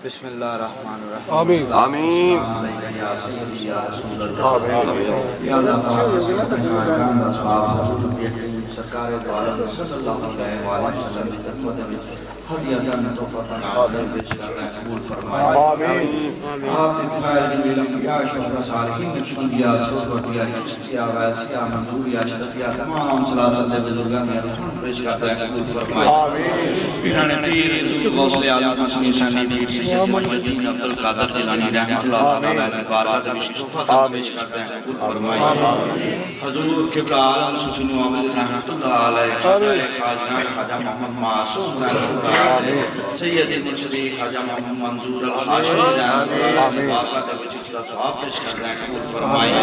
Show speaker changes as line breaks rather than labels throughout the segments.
بسم اللہ الرحمن الرحیم
آمین
آمین
یا سیدی یا رسول اللہ یا اللہ سرکار دو عالم صلی اللہ علیہ وآلہ وسلم کی خدمت میں ہدیہ تحفہ عظیم پیش کرتے ہیں، قبول فرمائے
آمین
آپ اتفاق جمیل انبیاء شہداء صالحین نقشبندیہ صحبتیہ چشتیہ غیثیہ منظوریہ اشرفیہ تمام ثلاثت بزرگان یا رحمت پیش کرتے ہیں، قبول فرمائے پیران پیر غوث اعظم مسلم ثانی پیر سید محمدین عبدالقادر جیلانی رحمۃ اللہ تعالی علیہ بارگاہ میں تحفہ پیش کرتے ہیں، قبول فرمائے حضور قبلہ عالم صوفی نوابد رحمۃ اللہ علیہ خواجہ محمد معصوم رحمۃ اللہ علیہ سید مرشدی خواجہ محمد منظور الحاشمی رحمۃ اللہ علیہ بارگاہ میں ثواب پیش کرتے ہیں، قبول فرمائے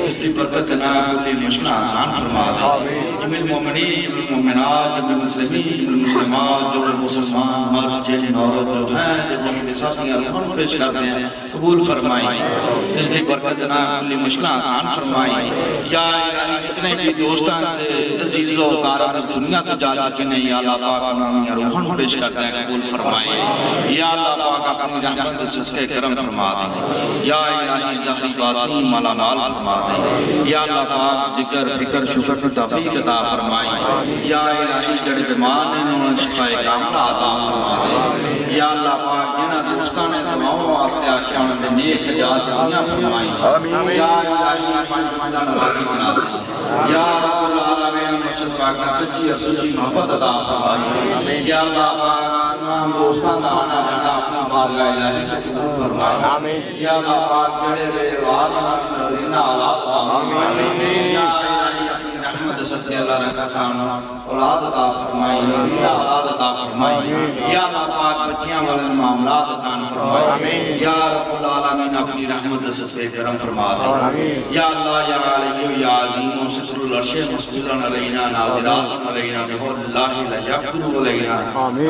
اس کی برکت نہ کلی مشکل آسان فرما دے جميع المؤمنین جميع المؤمنات جميع المسلمین جميع المسلمات جو مسلمان مرد جن عورت جو ہیں جن کے ساتھ ارحم پیش کرتے ہیں، قبول فرمائے اس کی برکت نہ کلی مشکل آسان فرمائے یا الہی اتنے بھی دوستان عزیز و کاران اس دنیا کو جا کے نہیں یا اللہ پاک انہوں نے ارحم پیش کرتے ہیں، قبول فرمائے یا اللہ پاک اپنی رحمت سے اس کے کرم فرما دے یا الہی ظاہری باطنی مالا مال فرما دے یا اللہ پاک ذکر فکر شکر توفیق عطا فرمائے یا الہی جڑے بیمار نے انہوں نے شفا کاملہ عطا فرما دے یا اللہ پاک جنہاں دوستان نے دعاؤں واسطے آکے انہوں نے نیک حجات دنیا فرمائی یا الہی پانچ نوازی بنا دے یا رب العالمین مرشد پاک نے سچی اور سچی محبت عطا فرمائی یا اللہ پاک تمام دوستان دا آنا جانا اپنی بارگاہ الہی سے قبول فرمائے یا اللہ پاک جڑے میرے وعدہ نظرینہ آواز آمین یا الہی اپنی رحمت سے اللہ رکھا سامنا اولاد عطا فرمائی نظرینہ اولاد عطا فرمائی یا اللہ پاک بچیاں والے معاملات آسان فرمائی یا رب العالمین اپنی رحمت سے کرم فرما دے یا اللہ یا علیہ یا عظیم و ستر العرش مسجدن علینا ناظرات علینا بحر اللہ لیقتل علینا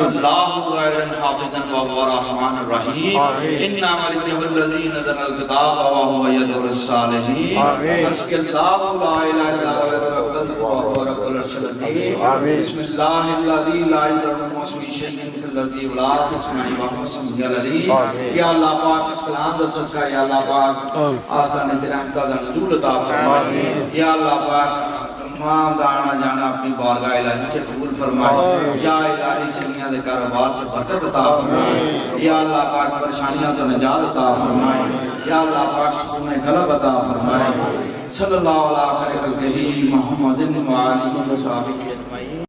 اللہ غیر حافظا وهو الرحمن الرحیم انا وليه الذي نزل الكتاب وهو يدعو الصالحين حسبي الله لا اله الا هو وهو رب العرش العظيم بسم الله الذي لا يضر مع اسمه شيء في الارض ولا في السماء وهو السميع العليم یا اللہ پاک اس کلام در صدقہ یا اللہ پاک آستان رحمت کا نزول عطا فرمائے یا اللہ پاک تمام دانا جانا اپنی بارگاہ الہی کے قبول فرمائے یا الہی سنیاں دے کاروبار سے برکت عطا فرمائے یا اللہ پاک پریشانیاں تو نجات عطا فرمائے یا اللہ پاک سکون قلب عطا فرمائے صلی اللہ علیہ خلقہ محمد و آلہ و صحبہ